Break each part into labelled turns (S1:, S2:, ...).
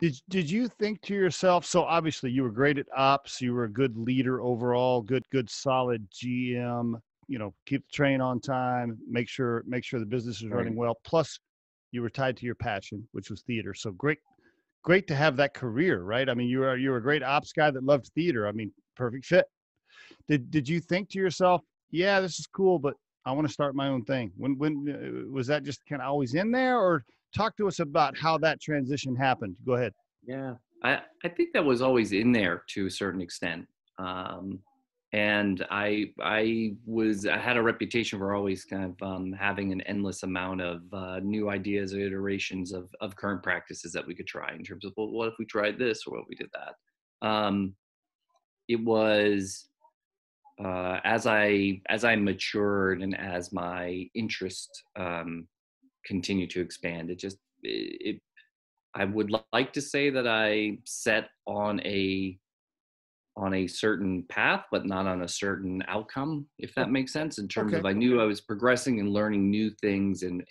S1: Did you think to yourself, so obviously you were great at ops, you were a good leader overall, good solid GM, keep the train on time, make sure the business is
S2: Right.
S1: running well. Plus you were tied to your passion, which was theater. So great to have that career, right? I mean, you were a great ops guy that loved theater. I mean, perfect fit. Did you think to yourself, yeah, this is cool, but I want to start my own thing? When was that just kind of always in there, or talk to us about how that transition happened? Go ahead.
S2: Yeah. I think that was always in there to a certain extent. Um, and I had a reputation for always kind of having an endless amount of new ideas or iterations of current practices that we could try in terms of, well, what if we tried this or what if we did that? It was as I matured and as my interest continued to expand, it I would like to say that I set on a certain path, but not on a certain outcome, if
S1: O-
S2: that makes sense. In terms of,
S1: Okay.
S2: I knew I was progressing and learning new things and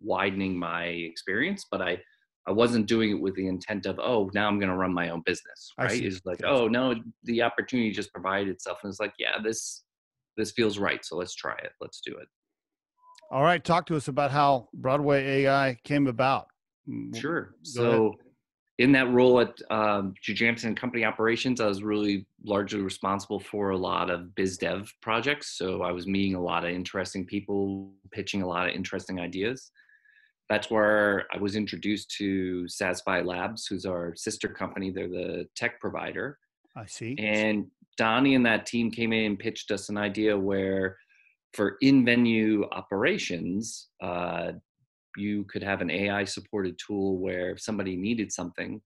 S2: widening my experience, but I wasn't doing it with the intent of, oh, now I'm going to run my own business,
S1: I
S2: right?
S1: see.
S2: It's like,
S1: Gotcha.
S2: oh no, the opportunity just provided itself, and it's like, yeah, this feels right, so let's try it, let's do it.
S1: All right. Talk to us about how Broadway AI came about.
S2: Sure.
S1: Go ahead.
S2: So in that role at Jujamson Company Operations, I was really largely responsible for a lot of biz dev projects. So I was meeting a lot of interesting people, pitching a lot of interesting ideas. That's where I was introduced to Satisfy Labs, who's our sister company. They're the tech provider.
S1: I see.
S2: And Donnie and that team came in and pitched us an idea where for in-venue operations, you could have an AI supported tool where if somebody needed something,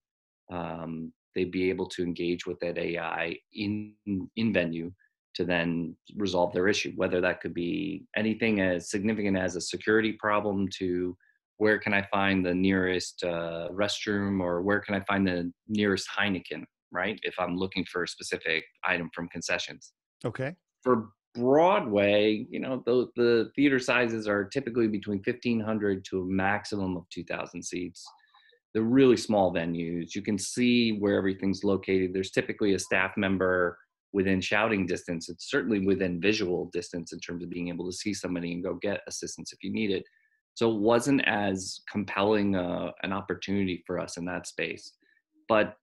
S2: they'd be able to engage with that AI in venue to then resolve their issue, whether that could be anything as significant as a security problem to where can I find the nearest restroom, or where can I find the nearest Heineken, right? If I'm looking for a specific item from concessions.
S1: Okay.
S2: For Broadway, the theater sizes are typically between 1,500 to a maximum of 2,000 seats. They're really small venues. You can see where everything's located. There's typically a staff member within shouting distance. It's certainly within visual distance in terms of being able to see somebody and go get assistance if you need it. So it wasn't as compelling an opportunity for us in that space. But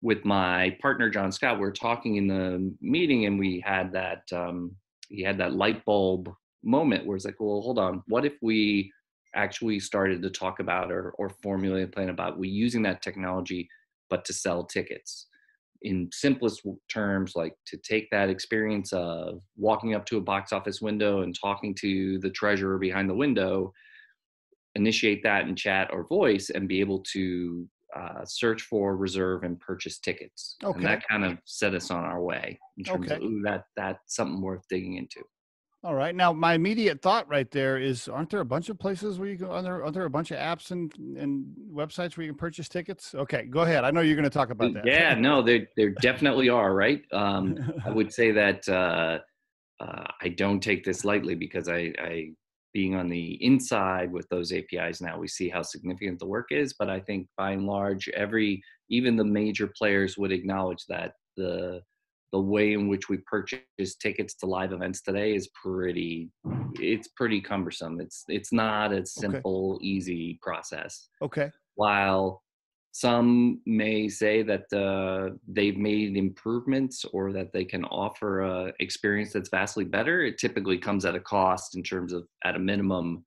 S2: with my partner John Scott, we are talking in the meeting, and we had that he had that light bulb moment where it's like, well, hold on, what if we actually started to talk about or formulate a plan about we using that technology, but to sell tickets in simplest terms, like to take that experience of walking up to a box office window and talking to the treasurer behind the window, initiate that in chat or voice, and be able to search for, reserve, and purchase tickets. And
S1: Okay.
S2: that kind of set us on our way in terms of,
S1: Okay.
S2: ooh, that's something worth digging into.
S1: All right. Now, my immediate thought right there is, aren't there a bunch of places where you can, are there a bunch of apps and websites where you can purchase tickets? Okay, go ahead. I know you're going to talk about
S2: Yeah,
S1: that.
S2: no, there definitely are, right? I would say that I don't take this lightly because I being on the inside with those APIs now, we see how significant the work is. But I think by and large, even the major players would acknowledge that the way in which we purchase tickets to live events today is pretty cumbersome. It's not a
S1: Okay.
S2: simple, easy process.
S1: Okay.
S2: While some may say that they've made improvements or that they can offer a experience that's vastly better, it typically comes at a cost in terms of, at a minimum,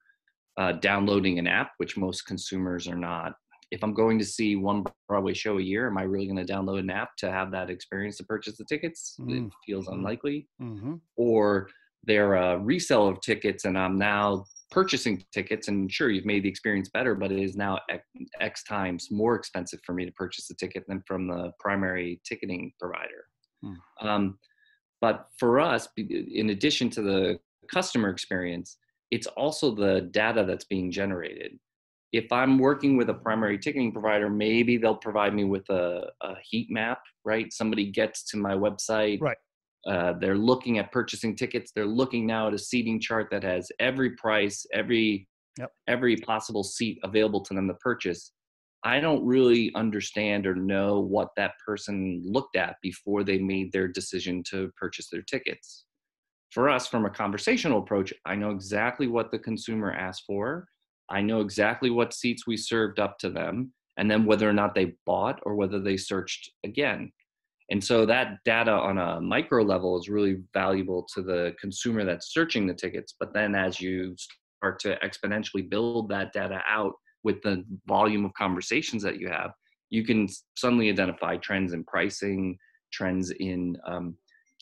S2: downloading an app, which most consumers are not. If I'm going to see one Broadway show a year, am I really going to download an app to have that experience to purchase the tickets? It feels
S1: Mm-hmm.
S2: unlikely.
S1: Mm-hmm.
S2: Or they're a resale of tickets and I'm now purchasing tickets, and sure, you've made the experience better, but it is now X times more expensive for me to purchase the ticket than from the primary ticketing provider.
S1: Mm.
S2: Um, but for us, in addition to the customer experience, it's also the data that's being generated. If I'm working with a primary ticketing provider, maybe they'll provide me with a heat map, right? Somebody gets to my website,
S1: Right.
S2: they're looking at purchasing tickets. They're looking now at a seating chart that has every price, every
S1: Yep.
S2: every possible seat available to them to purchase. I don't really understand or know what that person looked at before they made their decision to purchase their tickets. For us, from a conversational approach, I know exactly what the consumer asked for. I know exactly what seats we served up to them, and then whether or not they bought or whether they searched again. And so that data on a micro level is really valuable to the consumer that's searching the tickets. But then as you start to exponentially build that data out with the volume of conversations that you have, you can suddenly identify trends in pricing, trends in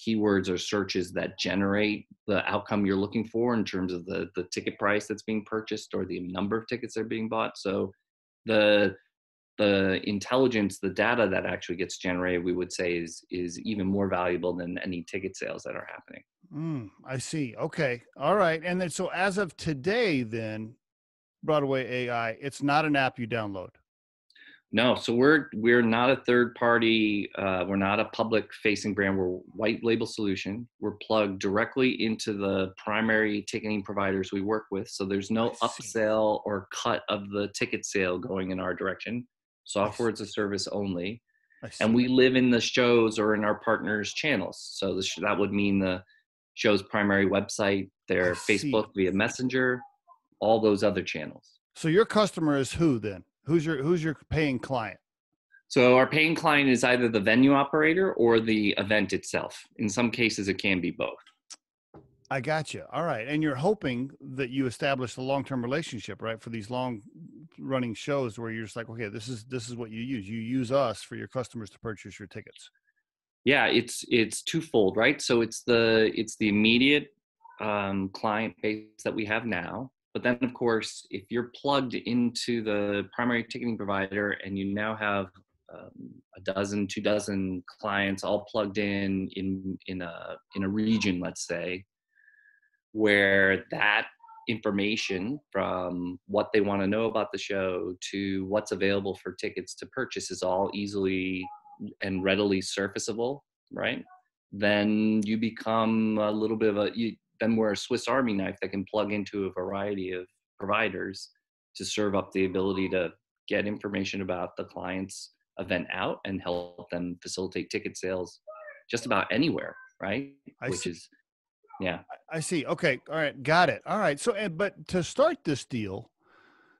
S2: keywords or searches that generate the outcome you're looking for in terms of the ticket price that's being purchased or the number of tickets that are being bought. So the intelligence, the data that actually gets generated, we would say is even more valuable than any ticket sales that are happening.
S1: I see. Okay. All right. And then, so as of today, then BroadwAI, it's not an app you download.
S2: No, so we're not a third party. We're not a public facing brand. We're a white label solution. We're plugged directly into the primary ticketing providers we work with. So there's no
S1: I see.
S2: upsell or cut of the ticket sale going in our direction.
S1: I
S2: Software
S1: see.
S2: as a service only.
S1: I
S2: And
S1: see.
S2: we live in the shows or in our partners' channels. So that would mean the show's primary website,
S1: I
S2: their
S1: see.
S2: Facebook via Messenger, all those other channels.
S1: So your customer is who then? Who's your paying client?
S2: So our paying client is either the venue operator or the event itself. In some cases, it can be both.
S1: I got you. All right. And you're hoping that you establish a long-term relationship, right? For these long running shows where you're just like, okay, this is what you use. You use us for your customers to purchase your tickets.
S2: Yeah, it's twofold, right? So it's the immediate client base that we have now. But then, of course, if you're plugged into the primary ticketing provider and you now have a dozen, 2 dozen clients all plugged in a region, let's say, where that information from what they want to know about the show to what's available for tickets to purchase is all easily and readily surfaceable, right? Then you become a little bit of then we're a Swiss Army knife that can plug into a variety of providers to serve up the ability to get information about the client's event out and help them facilitate ticket sales just about anywhere, right?
S1: I
S2: Which
S1: see.
S2: is, yeah.
S1: I see. Okay. All right. Got it. All right. So, but to start this deal,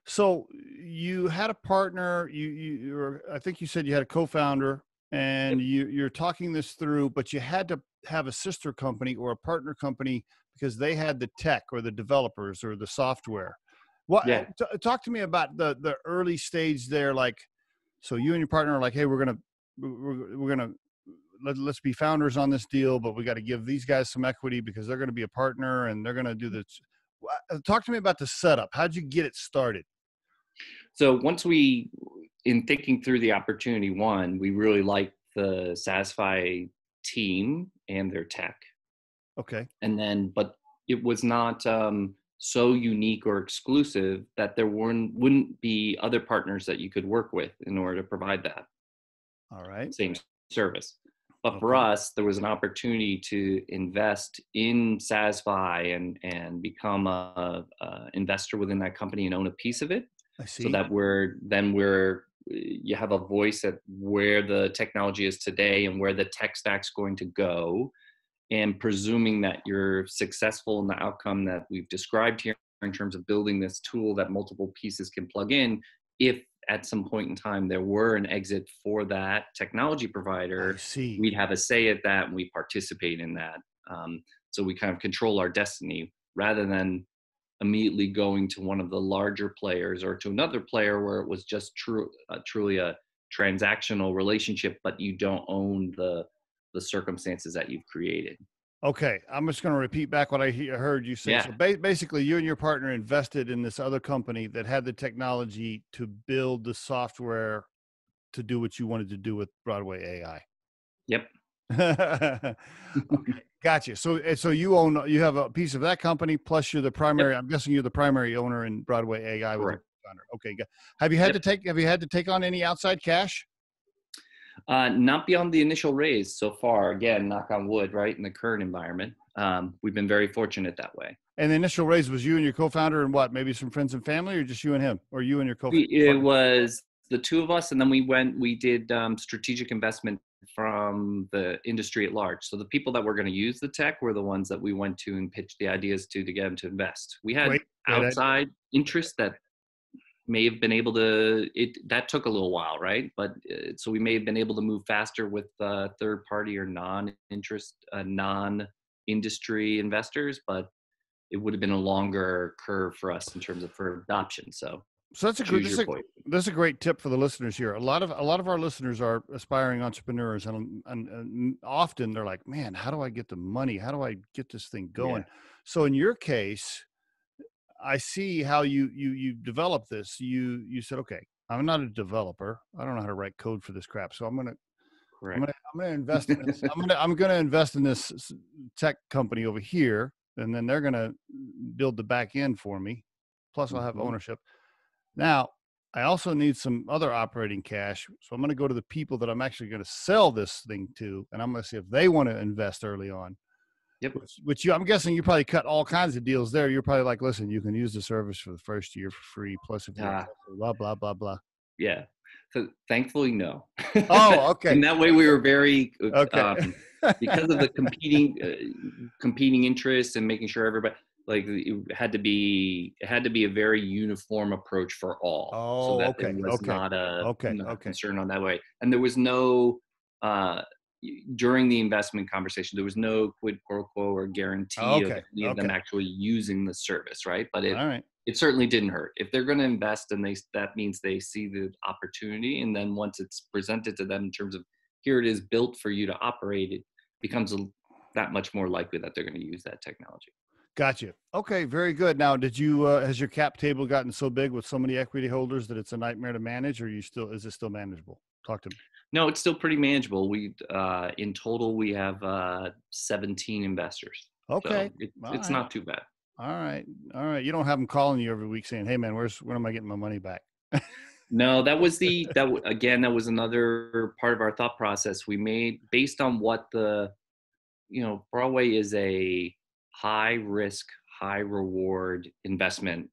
S1: so you had a partner, I think you said you had a co-founder and you're talking this through, but you had to have a sister company or a partner company because they had the tech or the developers or the software. What,
S2: Yeah.
S1: talk to me about the early stage there. Like, so you and your partner are like, hey, we're going to, let's be founders on this deal, but we got to give these guys some equity because they're going to be a partner and they're going to do this. Talk to me about the setup. How'd you get it started?
S2: So in thinking through the opportunity, one, we really liked the Satisfy team and their tech.
S1: Okay.
S2: And then, but it was not so unique or exclusive that there wouldn't be other partners that you could work with in order to provide that
S1: All right.
S2: same service. But for
S1: Okay.
S2: us, there was an opportunity to invest in Satisfy and become a investor within that company and own a piece of it,
S1: I
S2: so
S1: see.
S2: that you have a voice at where the technology is today and where the tech stack's going to go, and presuming that you're successful in the outcome that we've described here in terms of building this tool that multiple pieces can plug in. If at some point in time there were an exit for that technology
S1: I
S2: provider,
S1: see.
S2: we'd have a say at that and we participate in that. So we kind of control our destiny rather than immediately going to one of the larger players or to another player where it was just truly a transactional relationship, but you don't own the circumstances that you've created.
S1: Okay. I'm just going to repeat back what I heard you say.
S2: Yeah.
S1: So basically you and your partner invested in this other company that had the technology to build the software to do what you wanted to do with BroadwAI.
S2: Yep.
S1: Okay. Gotcha. So you have a piece of that company, plus you're the primary,
S2: Yep.
S1: I'm guessing you're the primary owner in BroadwAI with your
S2: Correct.
S1: founder. Okay. Have you had
S2: Yep.
S1: to take on any outside cash?
S2: Not beyond the initial raise so far. Again, knock on wood, right? In the current environment, we've been very fortunate that way.
S1: And the initial raise was you and your co-founder and what? Maybe some friends and family, or just you and him, or you and your
S2: It
S1: partner?
S2: was the two of us, and then we did strategic investment from the industry at large. So the people that were going to use the tech were the ones that we went to and pitched the ideas to get them to invest. We had
S1: Great
S2: outside interest that may have been able to, that took a little while, right? But so we may have been able to move faster with third party or non-industry investors, but it would have been a longer curve for us in terms of for adoption. So
S1: that's a great tip for the listeners here. A lot of our listeners are aspiring entrepreneurs, and often they're like, man, how do I get the money? How do I get this thing going? Yeah. So in your case, I see how you developed this. You said, okay, I'm not a developer. I don't know how to write code for this crap. So I'm gonna invest in this. I'm gonna invest in this tech company over here, and then they're gonna build the back end for me. Plus, I'll have ownership. Now, I also need some other operating cash. So I'm going to go to the people that I'm actually going to sell this thing to, and I'm going to see if they want to invest early on.
S2: Yep.
S1: I'm guessing you probably cut all kinds of deals there. You're probably like, listen, you can use the service for the first year for free. Plus, if you blah, blah, blah, blah.
S2: Yeah. So thankfully, no.
S1: Oh, okay.
S2: And that way we were very, because of the competing interests and making sure everybody, like it had to be a very uniform approach for all.
S1: Oh,
S2: so that it was not a concern on that way. And there was no, during the investment conversation, there was no quid pro quo or guarantee of any of them actually using the service, right? But it certainly didn't hurt. If they're going to invest, and that means they see the opportunity, and then once it's presented to them in terms of here it is built for you to operate, it becomes that much more likely that they're going to use that technology.
S1: Gotcha. Okay, very good. Now, has your cap table gotten so big with so many equity holders that it's a nightmare to manage, or is it still manageable? Talk to me.
S2: No, it's still pretty manageable. We in total we have 17 investors.
S1: Okay,
S2: so it's not too bad.
S1: All right. You don't have them calling you every week saying, "Hey, man, when am I getting my money back?"
S2: No, that was another part of our thought process. We made based on what BroadwAI is a high risk, high reward investment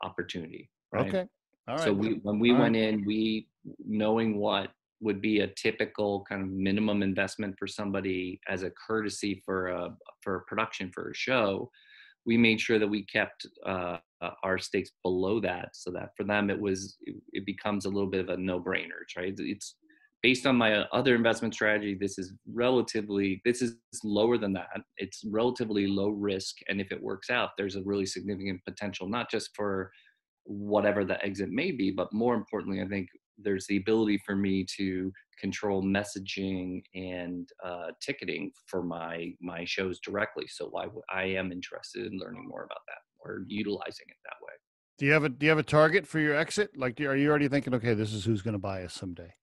S2: opportunity. Right?
S1: Okay. All right.
S2: So when we went in, knowing what would be a typical kind of minimum investment for somebody as a courtesy for a production for a show, we made sure that we kept our stakes below that, so that for them it becomes a little bit of a no-brainer, right? It's based on my other investment strategy. This is lower than that. It's relatively low risk, and if it works out, there's a really significant potential, not just for whatever the exit may be, but more importantly, I think there's the ability for me to control messaging and ticketing for my shows directly. So I am interested in learning more about that or utilizing it that way.
S1: Do you have a target for your exit? Like, are you already thinking, okay, this is who's going to buy us someday?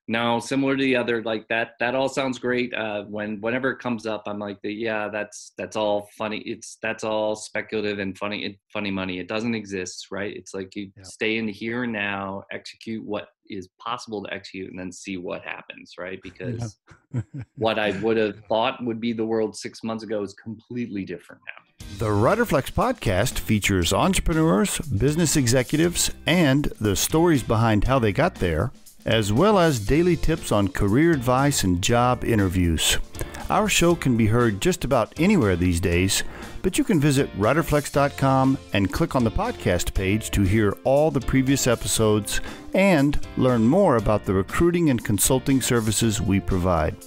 S2: No, similar to the other, like that all sounds great. Whenever it comes up, I'm like, that's all funny. That's all speculative and funny money. It doesn't exist, right? It's like you stay in the here and now, execute what is possible to execute, and then see what happens, right? Because what I would have thought would be the world 6 months ago is completely different now.
S1: The Riderflex podcast features entrepreneurs, business executives, and the stories behind how they got there, as well as daily tips on career advice and job interviews. Our show can be heard just about anywhere these days, but you can visit riderflex.com and click on the podcast page to hear all the previous episodes and learn more about the recruiting and consulting services we provide.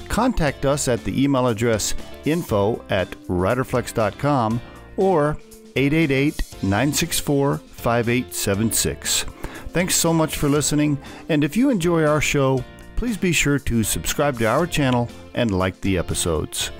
S1: Contact us at the email address info@riderflex.com or 888-964-5876. Thanks so much for listening, and if you enjoy our show, please be sure to subscribe to our channel and like the episodes.